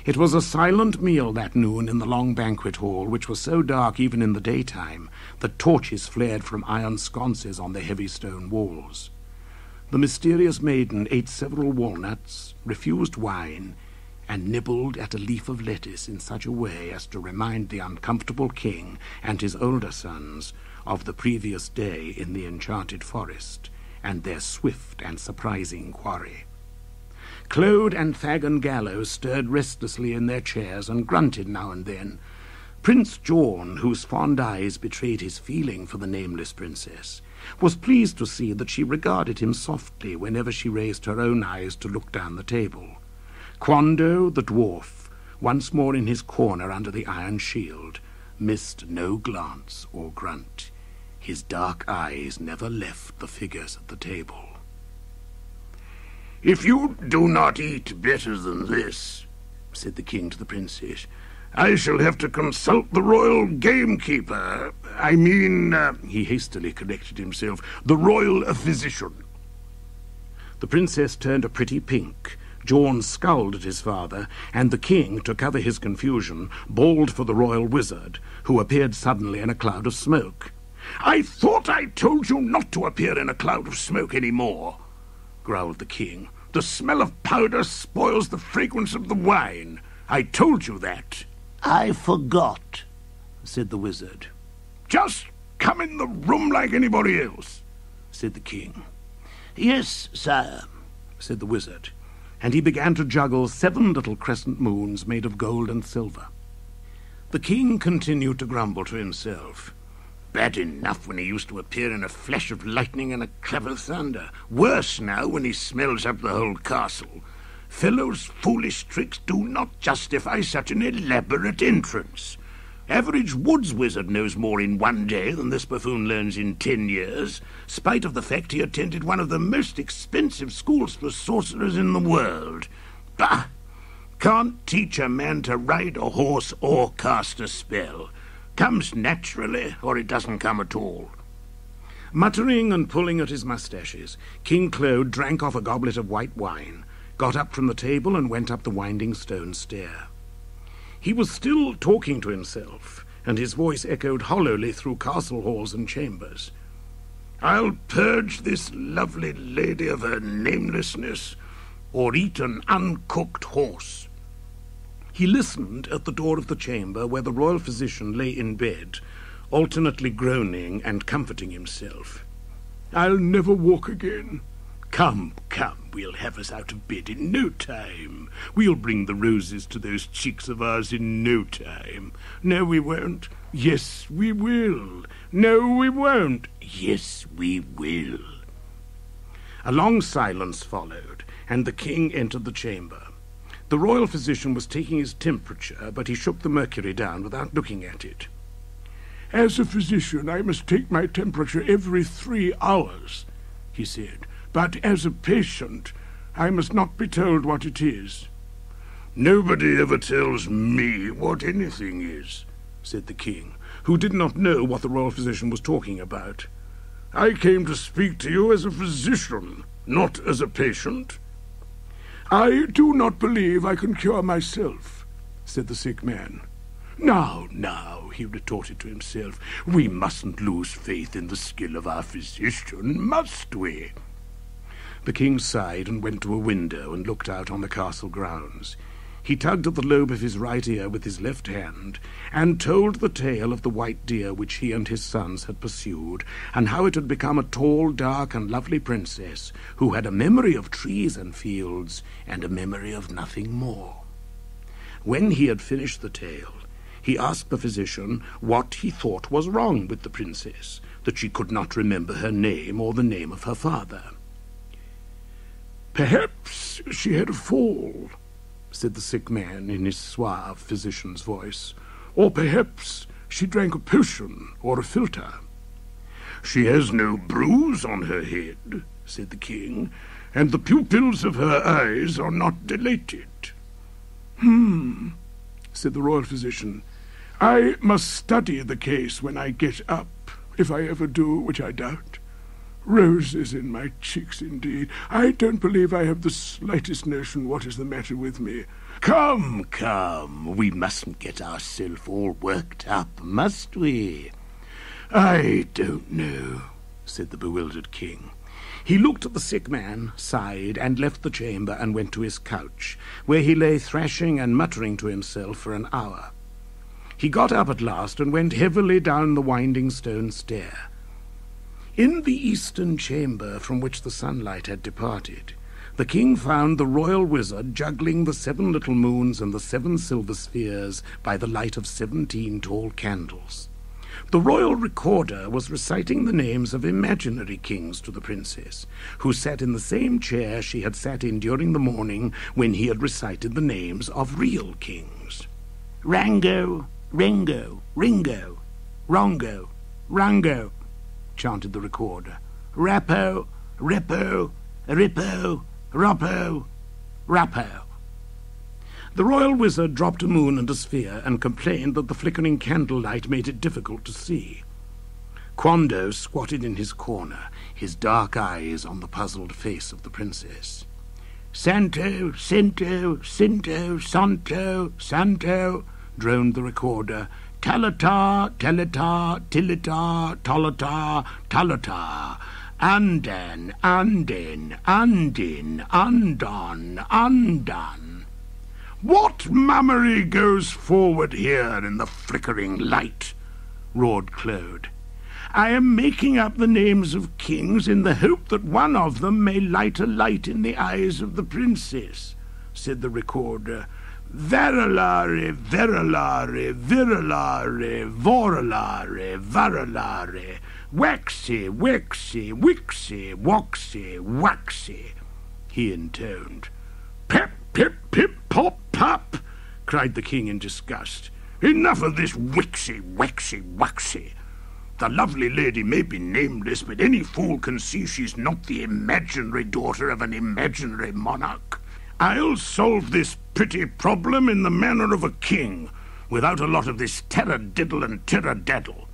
It was a silent meal that noon in the long banquet hall, which was so dark even in the daytime that torches flared from iron sconces on the heavy stone walls. The mysterious maiden ate several walnuts, refused wine, and nibbled at a leaf of lettuce in such a way as to remind the uncomfortable king and his older sons of the previous day in the enchanted forest and their swift and surprising quarry. Claude and Fagin Gallows stirred restlessly in their chairs and grunted now and then. Prince John, whose fond eyes betrayed his feeling for the nameless princess, was pleased to see that she regarded him softly whenever she raised her own eyes to look down the table. Quando, the dwarf, once more in his corner under the iron shield, missed no glance or grunt. His dark eyes never left the figures at the table. "If you do not eat better than this," said the king to the princess, "I shall have to consult the royal gamekeeper. I mean," he hastily corrected himself, "the royal physician." The princess turned a pretty pink. John scowled at his father, and the king, to cover his confusion, bawled for the royal wizard, who appeared suddenly in a cloud of smoke. "I thought I told you not to appear in a cloud of smoke any more," growled the king. "The smell of powder spoils the fragrance of the wine. I told you that." "I forgot," said the wizard. "Just come in the room like anybody else," said the king. "Yes, sire," said the wizard, and he began to juggle 7 little crescent moons made of gold and silver. The king continued to grumble to himself. Bad enough when he used to appear in a flash of lightning and a clap of thunder. Worse now when he smells up the whole castle. Fellow's foolish tricks do not justify such an elaborate entrance. Average woods wizard knows more in one day than this buffoon learns in 10 years, spite of the fact he attended one of the most expensive schools for sorcerers in the world. Bah! Can't teach a man to ride a horse or cast a spell. Comes naturally, or it doesn't come at all. Muttering and pulling at his moustaches, King Claude drank off a goblet of white wine, got up from the table and went up the winding stone stair. He was still talking to himself, and his voice echoed hollowly through castle halls and chambers. "I'll purge this lovely lady of her namelessness, or eat an uncooked horse." He listened at the door of the chamber where the royal physician lay in bed, alternately groaning and comforting himself. "I'll never walk again. Come, we'll have us out of bed in no time. We'll bring the roses to those cheeks of ours in no time. No, we won't. Yes, we will. No, we won't. Yes, we will." A long silence followed, and the king entered the chamber. The royal physician was taking his temperature, but he shook the mercury down without looking at it. "As a physician, I must take my temperature every 3 hours," he said. "But as a patient, I must not be told what it is." "Nobody ever tells me what anything is," said the king, who did not know what the royal physician was talking about. "I came to speak to you as a physician, not as a patient." "I do not believe I can cure myself," said the sick man. Now, he retorted to himself, "we mustn't lose faith in the skill of our physician, must we?" The king sighed and went to a window and looked out on the castle grounds. He tugged at the lobe of his right ear with his left hand, and told the tale of the white deer which he and his sons had pursued, and how it had become a tall, dark, and lovely princess, who had a memory of trees and fields, and a memory of nothing more. When he had finished the tale, he asked the physician what he thought was wrong with the princess, that she could not remember her name or the name of her father. "Perhaps she had a fall," said the sick man in his suave physician's voice. "Or perhaps she drank a potion or a philter." "She has no bruise on her head," said the king, "and the pupils of her eyes are not dilated." Said the royal physician. "I must study the case when I get up, if I ever do, which I doubt. Roses in my cheeks, indeed. I don't believe I have the slightest notion what is the matter with me. Come, come, we mustn't get ourselves all worked up, must we? I don't know, said the bewildered king. He looked at the sick man, sighed, and left the chamber and went to his couch, where he lay thrashing and muttering to himself for an hour. He got up at last and went heavily down the winding stone stair. In the eastern chamber from which the sunlight had departed, the king found the royal wizard juggling the 7 little moons and the 7 silver spheres by the light of 17 tall candles. The royal recorder was reciting the names of imaginary kings to the princess, who sat in the same chair she had sat in during the morning when he had recited the names of real kings. Rango, Ringo, Ringo, Rongo, Rango, chanted the recorder. Rappo, Rippo, Rippo, Roppo, Rappo. The royal wizard dropped a moon and a sphere and complained that the flickering candlelight made it difficult to see. Quando squatted in his corner, his dark eyes on the puzzled face of the princess. Santo, Cinto, Cinto, Santo, Santo, droned the recorder. Talata, Telata, Tilita, Tolata, Talata. Andan, Andin, Andin, Undone, Undone. What mummery goes forward here in the flickering light? Roared Claude. I am making up the names of kings in the hope that one of them may light a light in the eyes of the princess, said the recorder. Verilare, verilare, virilare, vorillare, varilare, waxy, wixy, wixy, woxy, waxy, he intoned. Pip, pip, pip, pop, pop, cried the king in disgust. Enough of this wixy, wexy, waxy. The lovely lady may be nameless, but any fool can see she's not the imaginary daughter of an imaginary monarch. I'll solve this pretty problem in the manner of a king, without a lot of this terradiddle and tiradaddle.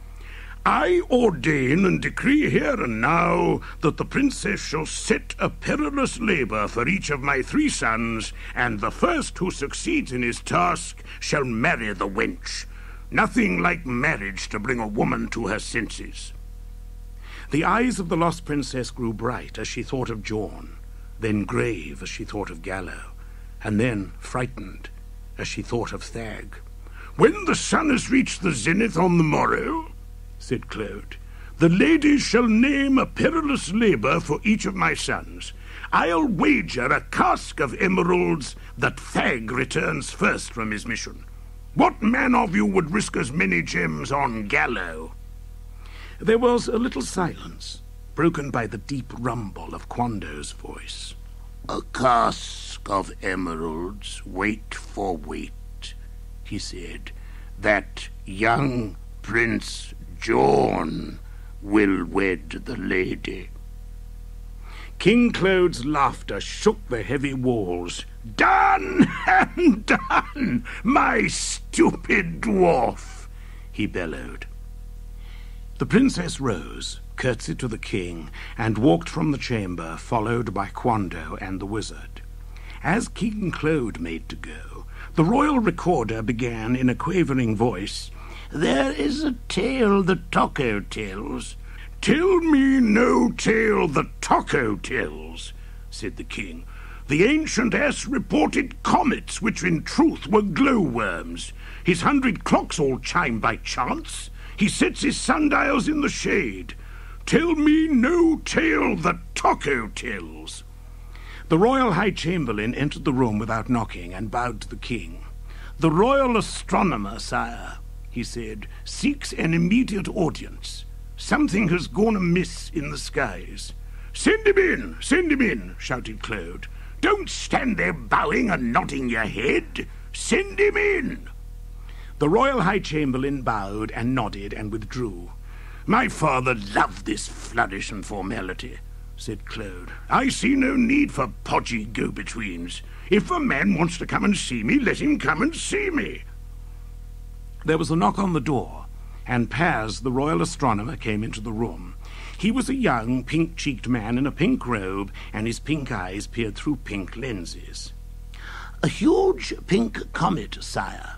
I ordain and decree here and now that the princess shall set a perilous labour for each of my 3 sons, and the first who succeeds in his task shall marry the wench. Nothing like marriage to bring a woman to her senses. The eyes of the lost princess grew bright as she thought of John, then grave as she thought of Gallo, and then frightened as she thought of Thag. When the sun has reached the zenith on the morrow, said Claude, the ladies shall name a perilous labour for each of my sons. I'll wager a cask of emeralds that Thag returns first from his mission. What man of you would risk as many gems on Gallo? There was a little silence, broken by the deep rumble of Quando's voice. A cask of emeralds, weight for weight, he said. That young Prince John will wed the lady. King Claude's laughter shook the heavy walls. Done and done, my stupid dwarf, he bellowed. The princess rose, curtsied to the king, and walked from the chamber, followed by Quando and the wizard. As King Claude made to go, the royal recorder began in a quavering voice, There is a tale that Tocco tells. Tell me no tale that Tocco tells, said the king. The ancient ass reported comets, which in truth were glowworms. His 100 clocks all chime by chance. He sets his sundials in the shade. Tell me no tale that Tocco tells. The royal high chamberlain entered the room without knocking and bowed to the king. The royal astronomer, sire, he said, seeks an immediate audience. Something has gone amiss in the skies. Send him in, shouted Claude. Don't stand there bowing and nodding your head. Send him in. The royal high chamberlain bowed and nodded and withdrew. My father loved this flourish and formality, said Claude. I see no need for podgy go-betweens. If a man wants to come and see me, let him come and see me. There was a knock on the door, and Paz, the royal astronomer, came into the room. He was a young, pink-cheeked man in a pink robe, and his pink eyes peered through pink lenses. "A huge pink comet, sire,"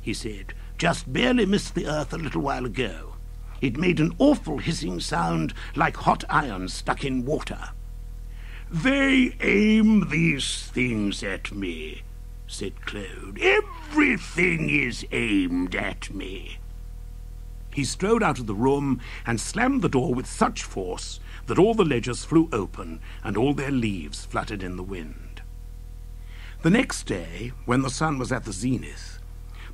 he said, "just barely missed the Earth a little while ago. It made an awful hissing sound like hot iron stuck in water." "They aim these things at me," said Claude. "Everything is aimed at me." He strode out of the room and slammed the door with such force that all the ledgers flew open and all their leaves fluttered in the wind. The next day, when the sun was at the zenith,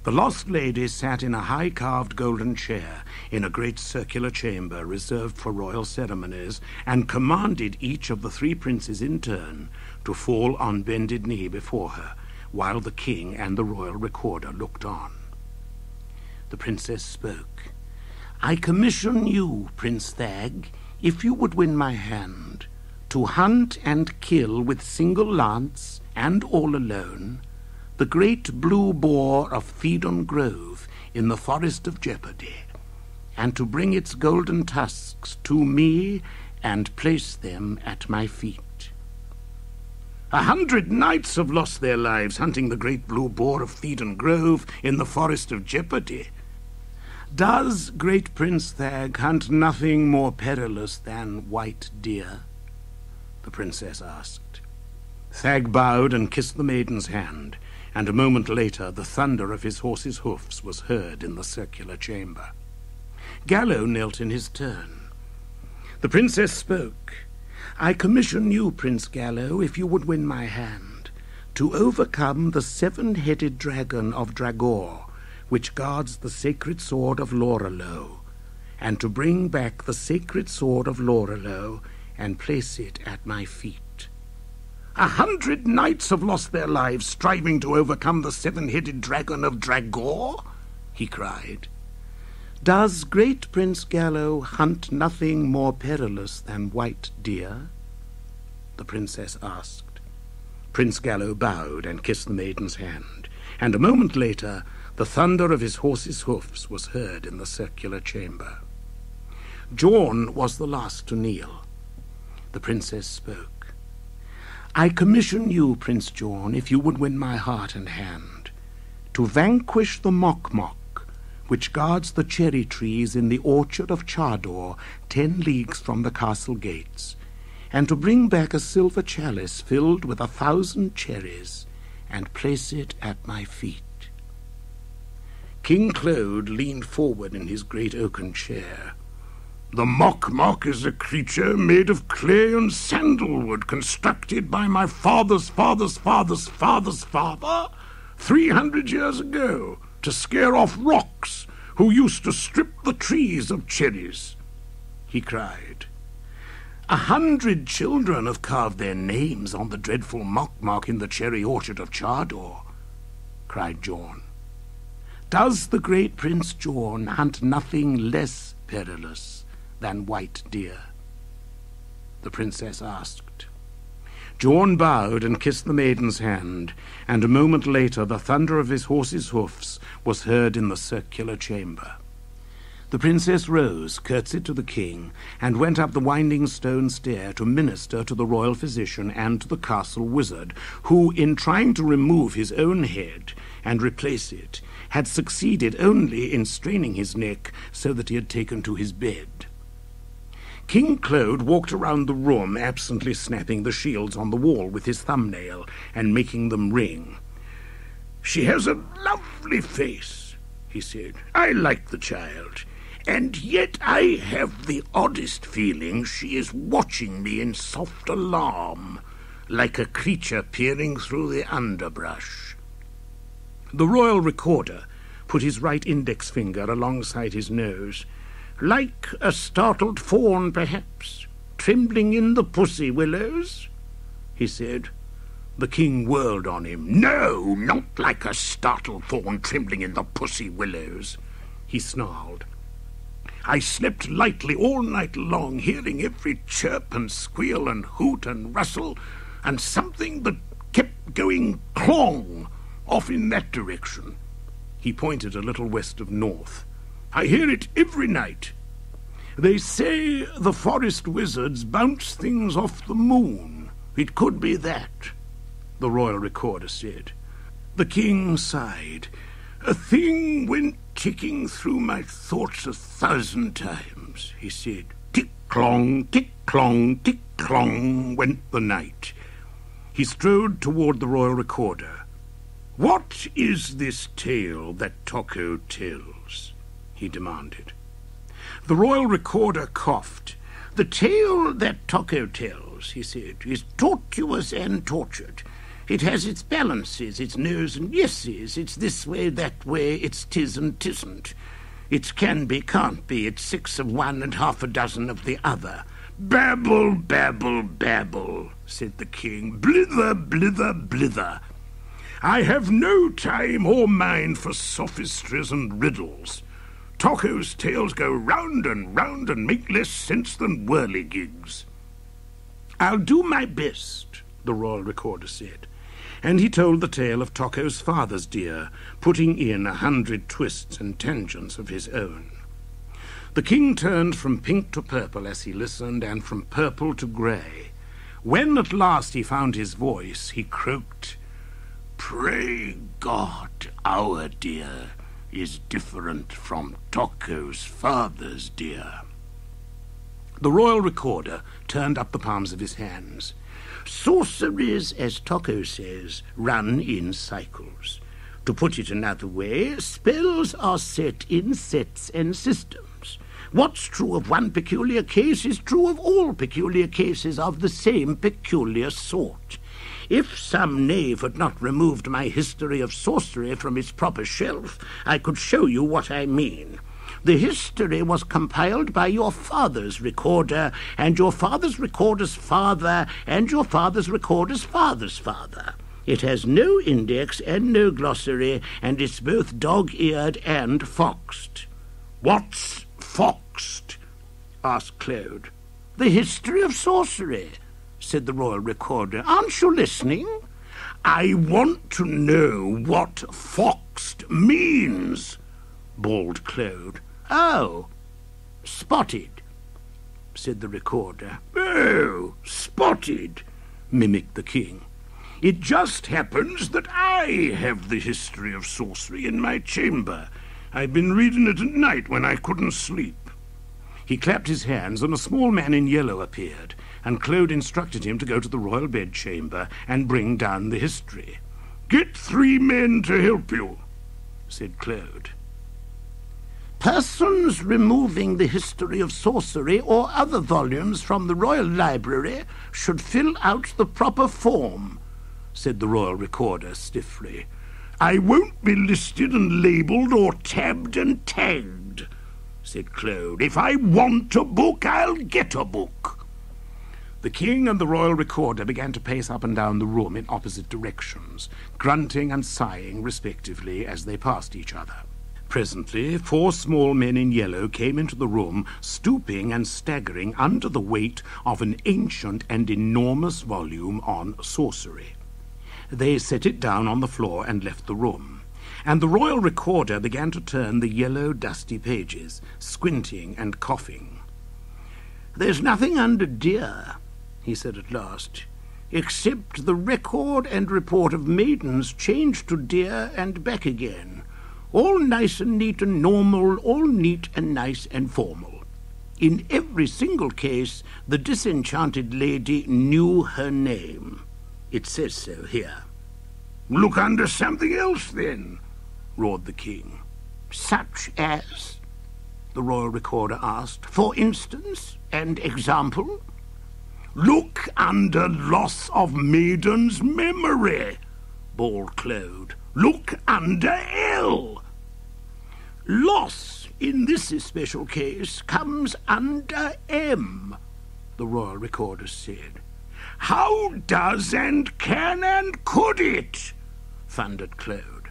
the lost lady sat in a high-carved golden chair in a great circular chamber reserved for royal ceremonies, and commanded each of the 3 princes in turn to fall on bended knee before her, while the king and the royal recorder looked on. The princess spoke. "I commission you, Prince Thag, if you would win my hand, to hunt and kill with single lance and all alone the great blue boar of Thedon Grove in the Forest of Jeopardy, and to bring its golden tusks to me and place them at my feet." 100 knights have lost their lives hunting the great blue boar of Thedon Grove in the Forest of Jeopardy. "Does great Prince Thag hunt nothing more perilous than white deer?" the princess asked. Thag bowed and kissed the maiden's hand, and a moment later the thunder of his horse's hoofs was heard in the circular chamber. Gallo knelt in his turn. The princess spoke. "I commission you, Prince Gallo, if you would win my hand, to overcome the 7-headed dragon of Dragor, which guards the sacred sword of Lorelei, and to bring back the sacred sword of Lorelei and place it at my feet." 100 knights have lost their lives striving to overcome the 7-headed dragon of Dragor? He cried. "Does great Prince Gallo hunt nothing more perilous than white deer?" the princess asked. Prince Gallo bowed and kissed the maiden's hand, and a moment later the thunder of his horse's hoofs was heard in the circular chamber. Jorn was the last to kneel. The princess spoke. "I commission you, Prince Jorn, if you would win my heart and hand, to vanquish the Mok-Mok, which guards the cherry trees in the orchard of Chador, 10 leagues from the castle gates, and to bring back a silver chalice filled with 1,000 cherries, and place it at my feet." King Claude leaned forward in his great oaken chair. "The Mok-Mok is a creature made of clay and sandalwood, constructed by my father's father's father's father's father 300 years ago to scare off rocks who used to strip the trees of cherries," he cried. 100 children have carved their names on the dreadful Mok-Mok in the cherry orchard of Chador, cried Jorn. "Does the great Prince Jorn hunt nothing less perilous than white deer?" the princess asked. Jorn bowed and kissed the maiden's hand, and a moment later the thunder of his horse's hoofs was heard in the circular chamber. The princess rose, curtsied to the king, and went up the winding stone stair to minister to the royal physician and to the castle wizard, who, in trying to remove his own head and replace it, had succeeded only in straining his neck so that he had taken to his bed. King Claude walked around the room, absently snapping the shields on the wall with his thumbnail and making them ring. "She has a lovely face," he said. "I like the child. And yet I have the oddest feeling she is watching me in soft alarm, like a creature peering through the underbrush." The royal recorder put his right index finger alongside his nose. "Like a startled fawn, perhaps, trembling in the pussy willows," he said. The king whirled on him. "No, not like a startled fawn trembling in the pussy willows," he snarled. "I slept lightly all night long, hearing every chirp and squeal and hoot and rustle, and something that kept going clong off in that direction." He pointed a little west of north. "I hear it every night." They say the forest wizards bounce things off the moon. It could be that, the royal recorder said. The king sighed. A thing went ticking through my thoughts 1,000 times, he said. Tick-clong, tick-clong, tick-clong went the night. He strode toward the royal recorder. What is this tale that Tocco tells? He demanded. The royal recorder coughed. The tale that Tocco tells, he said, is tortuous and tortured. It has its balances, its no's and yeses, it's this way, that way, it's 'tis and 'tisn't. It's can be, can't be, it's 6 of one and half a dozen of the other. Babble, babble, babble, said the king. Blither, blither, blither. I have no time or mind for sophistries and riddles. Tocco's tales go round and make less sense than whirligigs. I'll do my best, the royal recorder said, and he told the tale of Tocco's father's deer, putting in 100 twists and tangents of his own. The king turned from pink to purple as he listened, and from purple to grey. When at last he found his voice, he croaked, Pray God our deer is different from Tocco's father's deer. The royal recorder turned up the palms of his hands. Sorceries, as Tocco says, run in cycles. To put it another way, spells are set in sets and systems. What's true of one peculiar case is true of all peculiar cases of the same peculiar sort. If some knave had not removed my history of sorcery from its proper shelf, I could show you what I mean. The history was compiled by your father's recorder, and your father's recorder's father, and your father's recorder's father's father. It has no index and no glossary, and it's both dog-eared and foxed. What's foxed? Asked Claude. The history of sorcery, said the royal recorder. Aren't you listening? I want to know what foxed means, bawled Claude. Oh, spotted, said the recorder. Oh, spotted, mimicked the king. It just happens that I have the history of sorcery in my chamber. I've been reading it at night when I couldn't sleep. He clapped his hands, and a small man in yellow appeared, and Claude instructed him to go to the royal bedchamber and bring down the history. Get 3 men to help you, said Claude. Persons removing the history of sorcery or other volumes from the royal library should fill out the proper form, said the royal recorder stiffly. I won't be listed and labelled or tabbed and tagged, said Claude. If I want a book, I'll get a book. The king and the royal recorder began to pace up and down the room in opposite directions, grunting and sighing respectively as they passed each other. Presently 4 small men in yellow came into the room, stooping and staggering under the weight of an ancient and enormous volume on sorcery. They set it down on the floor and left the room, and the royal recorder began to turn the yellow, dusty pages, squinting and coughing. There's nothing under deer, he said at last, except the record and report of maidens changed to deer and back again. All nice and neat and normal, all neat and nice and formal. In every single case, the disenchanted lady knew her name. It says so here. Look under something else, then, roared the king. Such as? The royal recorder asked. For instance, and example? Look under loss of maiden's memory, bawled Claude. Look under L. Loss, in this especial case, comes under M, the royal recorder said. How does and can and could it? Thundered Claude.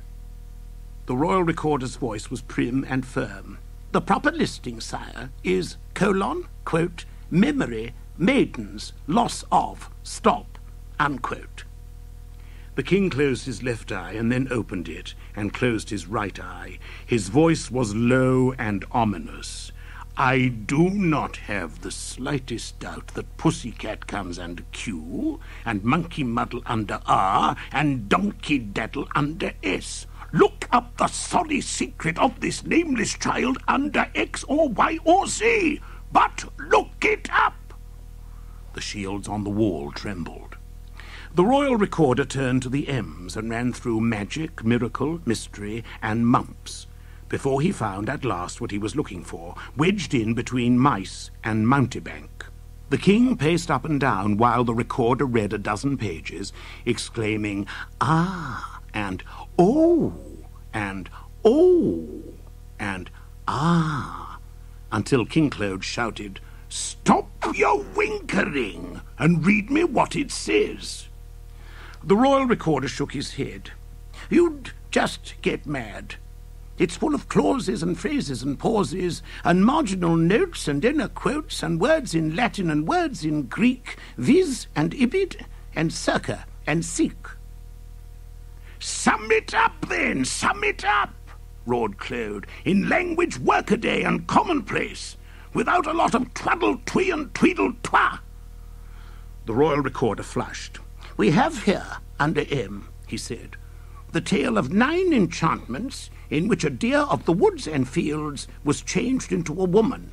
The royal recorder's voice was prim and firm. The proper listing, sire, is : quote, memory, maidens, loss of, stop, unquote. The king closed his left eye and then opened it and closed his right eye. His voice was low and ominous. I do not have the slightest doubt that Pussycat comes under Q, and Monkey Muddle under R, and Donkey Daddle under S. Look up the sorry secret of this nameless child under X or Y or Z, but look it up. The shields on the wall trembled. The royal recorder turned to the M's and ran through magic, miracle, mystery, and mumps, before he found at last what he was looking for, wedged in between mice and mountebank. The king paced up and down while the recorder read a dozen pages, exclaiming, "Ah," and "Oh," and "Oh," and "Ah," until King Claude shouted, "Stop your winkering and read me what it says." The royal recorder shook his head. "You'd just get mad. It's full of clauses and phrases and pauses and marginal notes and inner quotes and words in Latin and words in Greek, vis and ibid and circa and sic." "Sum it up, then, sum it up," roared Claude, "in language workaday and commonplace, without a lot of twaddle-twee and tweedle-twa." The royal recorder flushed. "We have here, under M," he said, "the tale of 9 enchantments in which a deer of the woods and fields was changed into a woman."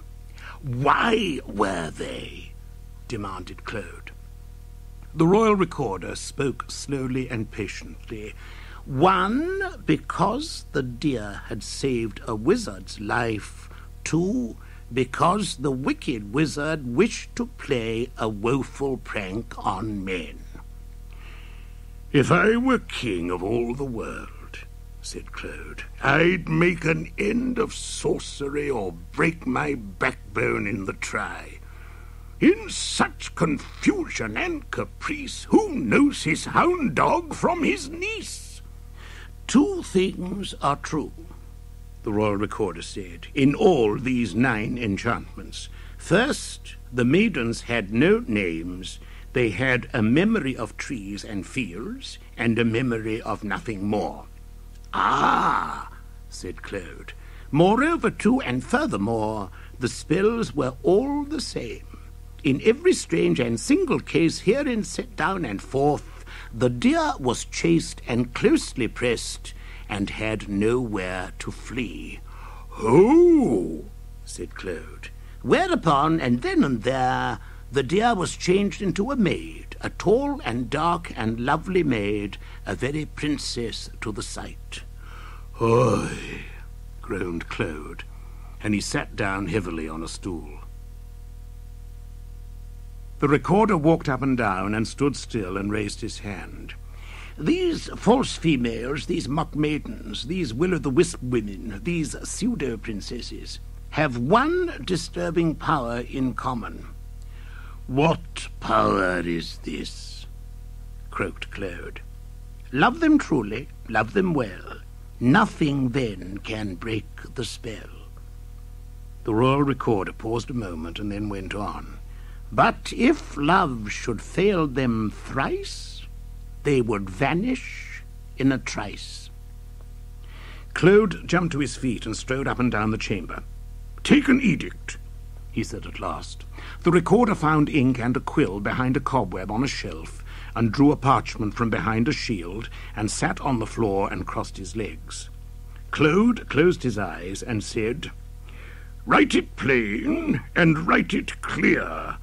"Why were they?" demanded Claude. The royal recorder spoke slowly and patiently. "1, because the deer had saved a wizard's life. 2, because the wicked wizard wished to play a woeful prank on men." "If I were king of all the world," said Claude, "I'd make an end of sorcery or break my backbone in the try. In such confusion and caprice, who knows his hound dog from his niece?" "2 things are true," the royal recorder said, "in all these 9 enchantments. First, the maidens had no names. They had a memory of trees and fields, and a memory of nothing more." "Ah," said Claude. "Moreover, too, and furthermore, the spells were all the same. In every strange and single case herein set down and forth, the deer was chased and closely pressed, and had nowhere to flee." "Oh," said Claude. "Whereupon, and then and there, the deer was changed into a maid, a tall and dark and lovely maid, a very princess to the sight." "Oy," groaned Claude, and he sat down heavily on a stool. The recorder walked up and down and stood still and raised his hand. "These false females, these mock maidens, these will-o'-the-wisp women, these pseudo-princesses, have one disturbing power in common." "What power is this?" croaked Claude. "Love them truly, love them well. Nothing then can break the spell." The royal recorder paused a moment and then went on. "But if love should fail them thrice, they would vanish in a trice." Claude jumped to his feet and strode up and down the chamber. "Take an edict," he said at last. The recorder found ink and a quill behind a cobweb on a shelf, and drew a parchment from behind a shield, and sat on the floor and crossed his legs. Claude closed his eyes and said, "Write it plain, and write it clear.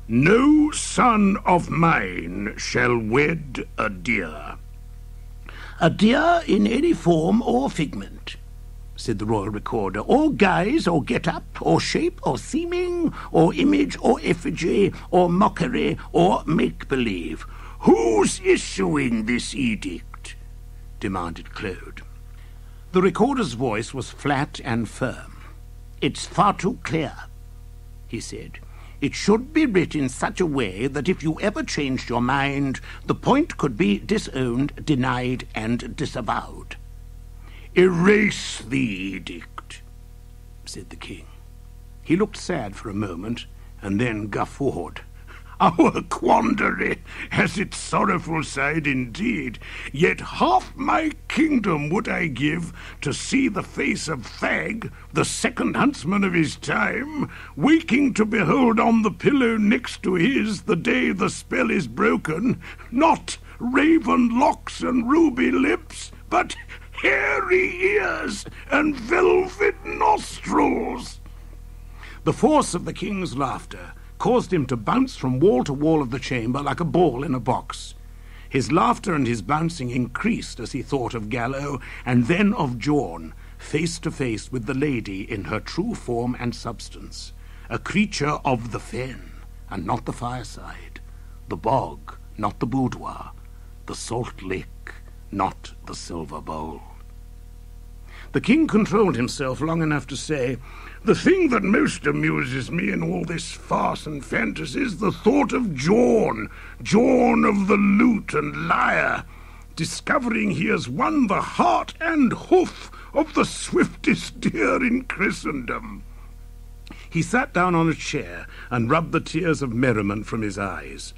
No son of mine shall wed a deer." "A deer in any form or figment," said the royal recorder, "or guise, or get-up, or shape, or seeming, or image, or effigy, or mockery, or make-believe." "Who's issuing this edict?" demanded Claude. The recorder's voice was flat and firm. "It's far too clear," he said. "It should be writ in such a way that if you ever changed your mind, the point could be disowned, denied, and disavowed." "Erase the edict," said the king. He looked sad for a moment, and then guffawed. Our quandary has its sorrowful side indeed, yet half my kingdom would I give to see the face of Thag, the second huntsman of his time, waking to behold on the pillow next to his the day the spell is broken, not raven locks and ruby lips, but hairy ears and velvet nostrils." The force of the king's laughter caused him to bounce from wall to wall of the chamber like a ball in a box. His laughter and his bouncing increased as he thought of Gallo, and then of Jorn, face to face with the lady in her true form and substance, a creature of the fen, and not the fireside, the bog, not the boudoir, the salt lick, not the silver bowl. The king controlled himself long enough to say, "The thing that most amuses me in all this farce and fantasy is the thought of Jorn of the lute and lyre, discovering he has won the heart and hoof of the swiftest deer in Christendom." He sat down on a chair and rubbed the tears of merriment from his eyes.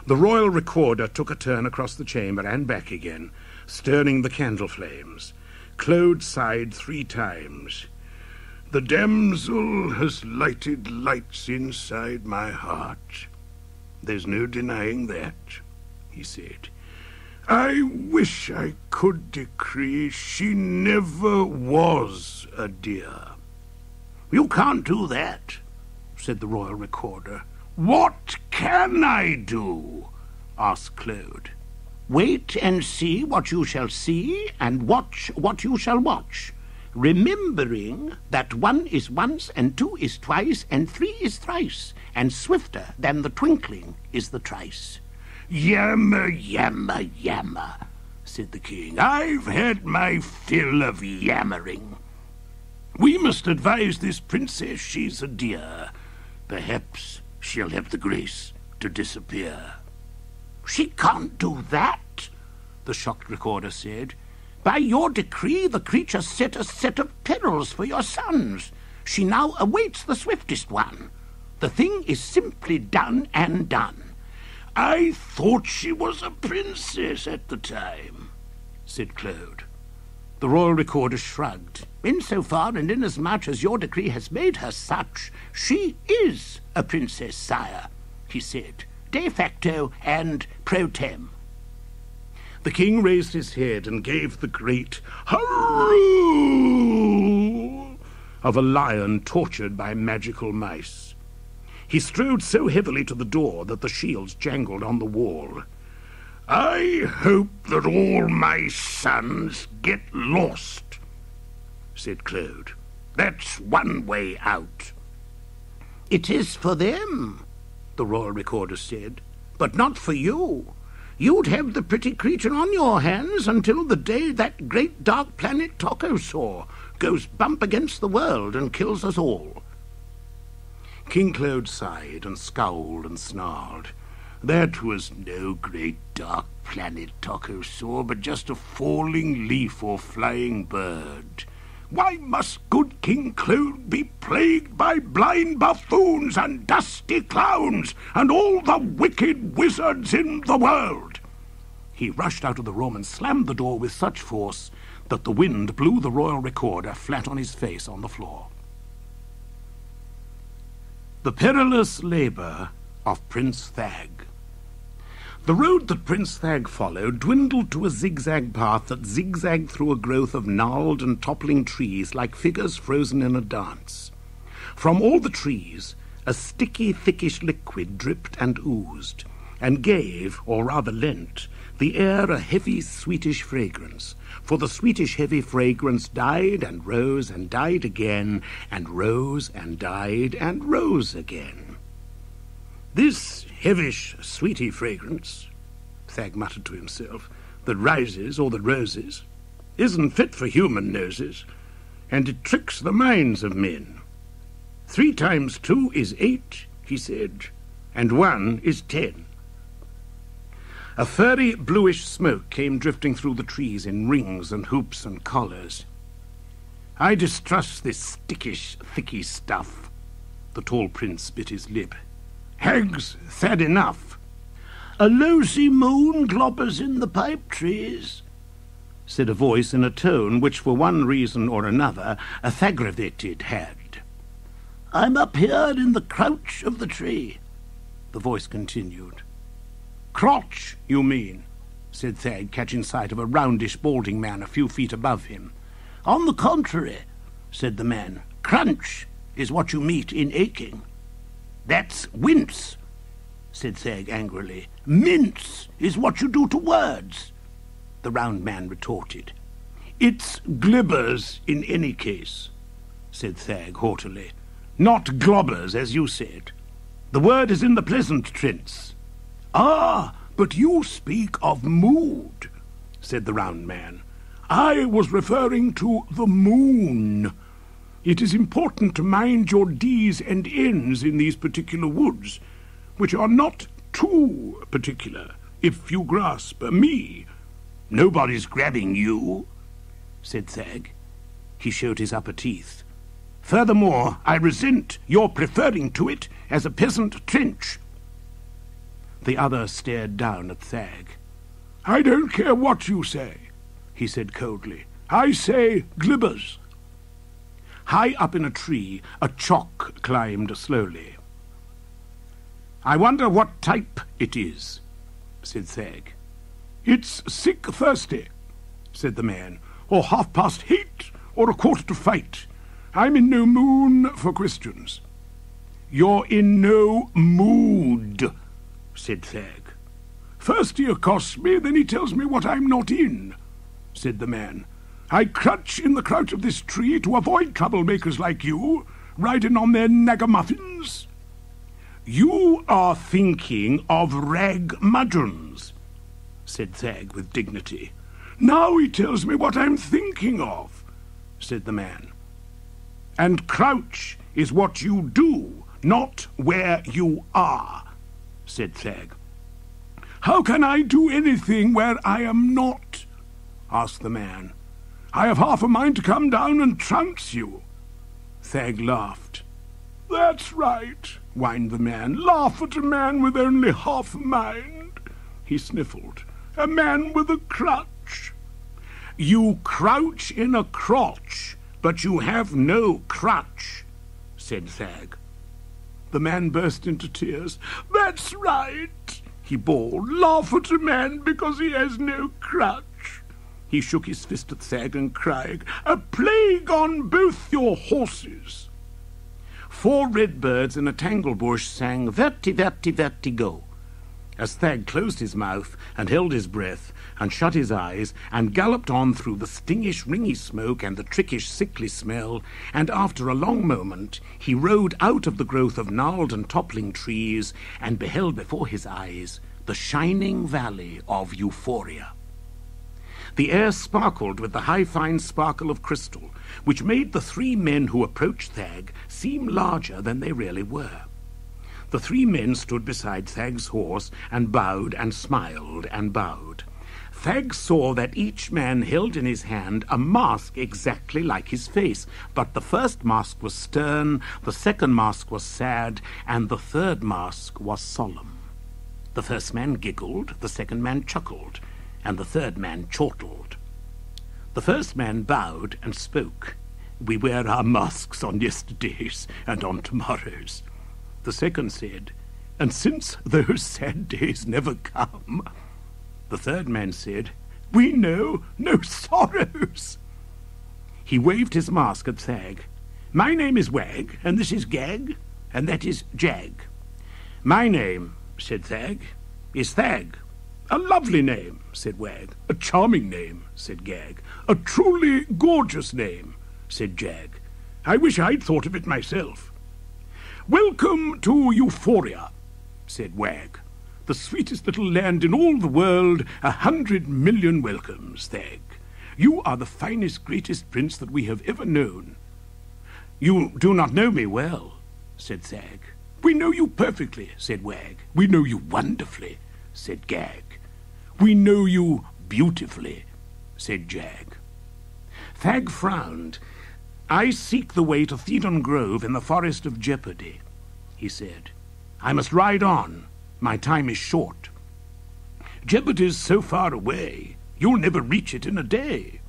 The royal recorder took a turn across the chamber and back again, stirring the candle flames. Claude sighed 3 times. "The damsel has lighted lights inside my heart. There's no denying that," he said. "I wish I could decree she never was a deer." "You can't do that," said the royal recorder. "What can I do?" asked Claude. "Wait and see what you shall see, and watch what you shall watch, remembering that 1 is once, and 2 is twice, and 3 is thrice, and swifter than the twinkling is the trice." "Yammer, yammer, yammer," said the king. "I've had my fill of yammering. We must advise this princess she's a dear. Perhaps she'll have the grace to disappear." "She can't do that," the shocked recorder said. "By your decree the creature set a set of perils for your sons. She now awaits the swiftest one. The thing is simply done and done." "I thought she was a princess at the time," said Claude. The royal recorder shrugged. "Insofar and inasmuch as your decree has made her such, she is a princess, sire," he said. "De facto and pro tem." The king raised his head and gave the great hurroo of a lion tortured by magical mice. He strode so heavily to the door that the shields jangled on the wall. "I hope that all my sons get lost," said Claude. "That's one way out." "It is for them," the royal recorder said, "but not for you. You'd have the pretty creature on your hands until the day that great dark planet Tokosaur goes bump against the world and kills us all." King Claude sighed and scowled and snarled. That was no great dark planet Tokosaur, but just a falling leaf or flying bird. Why must good King Claude be plagued by blind buffoons and dusty clowns and all the wicked wizards in the world? He rushed out of the room and slammed the door with such force that the wind blew the royal recorder flat on his face on the floor. The perilous labour of Prince Thag. The road that Prince Thag followed dwindled to a zigzag path that zigzagged through a growth of gnarled and toppling trees like figures frozen in a dance. From all the trees a sticky, thickish liquid dripped and oozed, and gave, or rather lent, the air a heavy, sweetish fragrance, for the sweetish, heavy fragrance died and rose and died again, and rose and died and rose again. "This heavish, sweety fragrance," Thag muttered to himself, "that rises, or that roses, isn't fit for human noses, and it tricks the minds of men. 3 times 2 is 8, he said, and 1 is 10. A furry, bluish smoke came drifting through the trees in rings and hoops and collars. "I distrust this stickish, thicky stuff." The tall prince bit his lip. Hag's sad enough. A low-sea moon gloppers in the pipe trees, said a voice in a tone which, for one reason or another, aggravated had. I'm up here in the crouch of the tree, the voice continued. Crotch, you mean, said Thag, catching sight of a roundish, balding man a few feet above him. On the contrary, said the man, crunch is what you meet in aching. That's wince, said Thag angrily. Mince is what you do to words, the round man retorted. It's glibbers in any case, said Thag haughtily. Not globbers, as you said. The word is in the pleasant tense. Ah, but you speak of mood, said the round man. I was referring to the moon. It is important to mind your D's and N's in these particular woods, which are not too particular, if you grasp me. Nobody's grabbing you, said Thag. He showed his upper teeth. Furthermore, I resent your preferring to it as a peasant trench. The other stared down at Thag. I don't care what you say, he said coldly. I say glibbers. High up in a tree, a chock climbed slowly. I wonder what type it is, said Thag. It's sick thirsty, said the man, or 8:30, or 5:15. I'm in no mood for questions. You're in no mood, said Thag. First he accosts me, then he tells me what I'm not in, said the man. I crouch in the crouch of this tree to avoid troublemakers like you, riding on their nagamuffins. You are thinking of ragmudgeons, said Thag with dignity. Now he tells me what I'm thinking of, said the man. And crouch is what you do, not where you are, said Thag. How can I do anything where I am not? Asked the man. I have half a mind to come down and trounce you. Thag laughed. That's right, whined the man. Laugh at a man with only half a mind. He sniffled. A man with a crutch. You crouch in a crotch, but you have no crutch, said Thag. The man burst into tears. That's right, he bawled. Laugh at a man because he has no crutch. He shook his fist at Thag and cried, A plague on both your horses. 4 redbirds in a tangle bush sang Verti, verti, vertigo, as Thag closed his mouth and held his breath and shut his eyes and galloped on through the stingish, ringy smoke and the trickish, sickly smell, and after a long moment he rode out of the growth of gnarled and toppling trees and beheld before his eyes the shining valley of Euphoria. The air sparkled with the high, fine sparkle of crystal, which made the 3 men who approached Thag seem larger than they really were. The 3 men stood beside Thag's horse and bowed and smiled and bowed. Thag saw that each man held in his hand a mask exactly like his face, but the first mask was stern, the second mask was sad, and the third mask was solemn. The first man giggled, the second man chuckled, and the third man chortled. The first man bowed and spoke. We wear our masks on yesterdays and on tomorrows. The second said, and since those sad days never come. The third man said, we know no sorrows. He waved his mask at Thag. My name is Wag, and this is Gag, and that is Jag. My name, said Thag, is Thag. A lovely name, said Wag. A charming name, said Gag. A truly gorgeous name, said Jag. I wish I'd thought of it myself. Welcome to Euphoria, said Wag. The sweetest little land in all the world, 100 million welcomes, Thag. You are the finest, greatest prince that we have ever known. You do not know me well, said Thag. We know you perfectly, said Wag. We know you wonderfully, said Gag. We know you beautifully, said Jag. Thag frowned. I seek the way to Thedon Grove in the Forest of Jeopardy, he said. I must ride on. My time is short." "Jeopardy's so far away, you'll never reach it in a day,"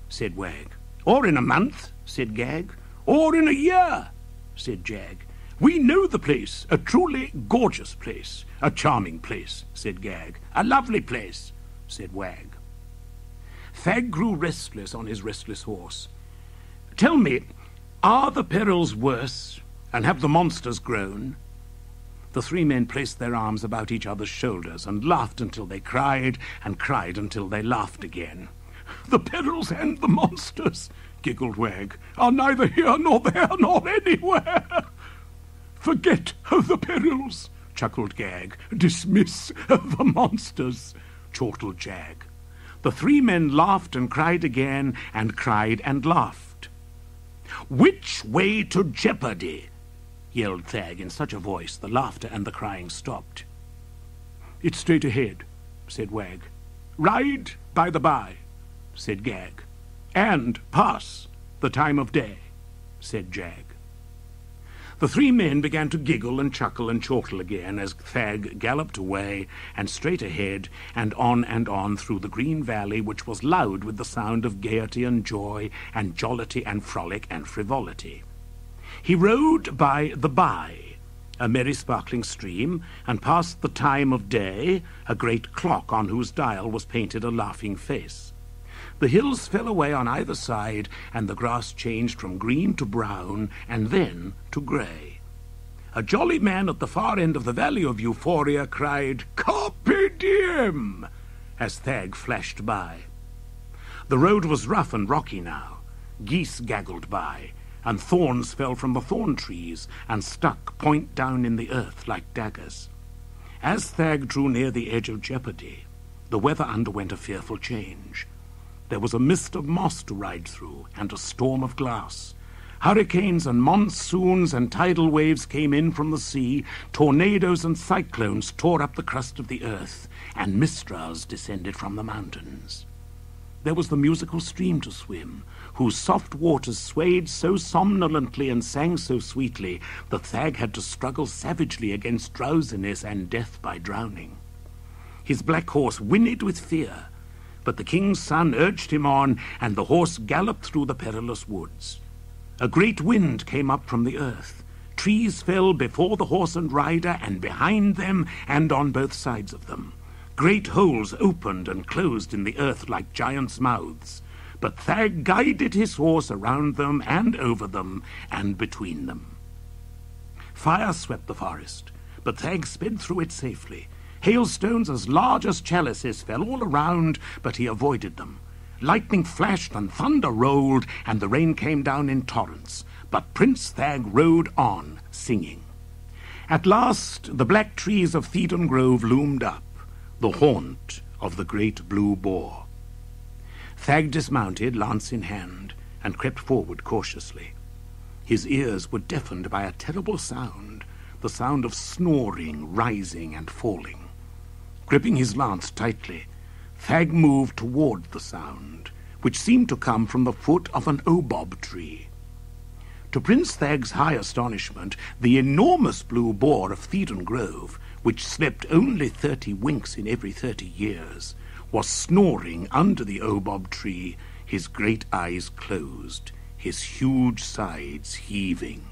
said Wag. "Or in a month," said Gag. "Or in a year," said Jag. "We know the place, a truly gorgeous place." "A charming place," said Gag. "A lovely place," said Wag. Thag grew restless on his restless horse. "Tell me, are the perils worse, and have the monsters grown?" The three men placed their arms about each other's shoulders and laughed until they cried, and cried until they laughed again. "The perils and the monsters," giggled Wag, "are neither here nor there nor anywhere." "Forget the perils," chuckled Gag. "Dismiss the monsters," chortled Jag. The three men laughed and cried again, and cried and laughed. "Which way to Jeopardy?" yelled Thag in such a voice the laughter and the crying stopped. "It's straight ahead," said Wag. "Ride by the by," said Gag. "And pass the time of day," said Jag. The three men began to giggle and chuckle and chortle again as Thag galloped away, and straight ahead, and on through the green valley, which was loud with the sound of gaiety and joy, and jollity and frolic and frivolity. He rode by the By, a merry sparkling stream, and past the time of day, a great clock on whose dial was painted a laughing face. The hills fell away on either side, and the grass changed from green to brown, and then to grey. A jolly man at the far end of the Valley of Euphoria cried, "Carpe diem!" as Thag flashed by. The road was rough and rocky now. Geese gaggled by, and thorns fell from the thorn trees, and stuck point down in the earth like daggers. As Thag drew near the edge of Jeopardy, the weather underwent a fearful change. There was a mist of moss to ride through, and a storm of glass. Hurricanes and monsoons and tidal waves came in from the sea, tornadoes and cyclones tore up the crust of the earth, and mistras descended from the mountains. There was the musical stream to swim, whose soft waters swayed so somnolently and sang so sweetly that Thag had to struggle savagely against drowsiness and death by drowning. His black horse whinnied with fear, but the king's son urged him on, and the horse galloped through the perilous woods. A great wind came up from the earth. Trees fell before the horse and rider, and behind them, and on both sides of them. Great holes opened and closed in the earth like giants' mouths. But Thag guided his horse around them, and over them, and between them. Fire swept the forest, but Thag sped through it safely. Hailstones as large as chalices fell all around, but he avoided them. Lightning flashed and thunder rolled, and the rain came down in torrents. But Prince Thag rode on, singing. At last the black trees of Thedon Grove loomed up, the haunt of the great blue boar. Thag dismounted, lance in hand, and crept forward cautiously. His ears were deafened by a terrible sound, the sound of snoring, rising and falling. Gripping his lance tightly, Thag moved toward the sound, which seemed to come from the foot of an obob tree. To Prince Thag's high astonishment, the enormous blue boar of Thedon Grove, which slept only 30 winks in every 30 years, was snoring under the obob tree, his great eyes closed, his huge sides heaving.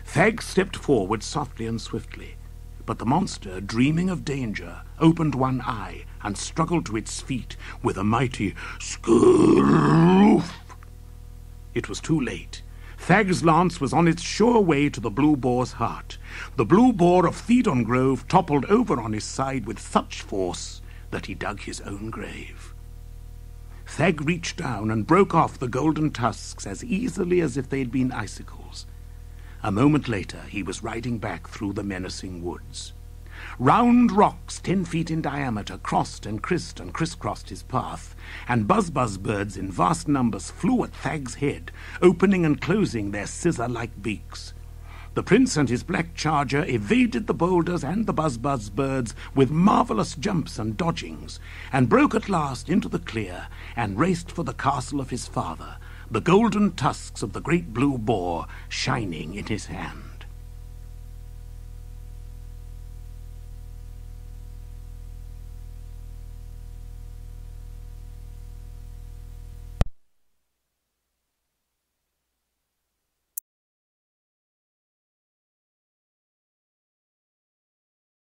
Thag stepped forward softly and swiftly, but the monster, dreaming of danger, opened one eye and struggled to its feet with a mighty scroof. It was too late. Thag's lance was on its sure way to the blue boar's heart. The blue boar of Thedon Grove toppled over on his side with such force that he dug his own grave. Thag reached down and broke off the golden tusks as easily as if they had been icicles. A moment later he was riding back through the menacing woods. Round rocks 10 feet in diameter crossed and crisscrossed his path, and buzz birds in vast numbers flew at Thag's head, opening and closing their scissor-like beaks. The prince and his black charger evaded the boulders and the buzz birds with marvelous jumps and dodgings, and broke at last into the clear, and raced for the castle of his father, the golden tusks of the great blue boar shining in his hand.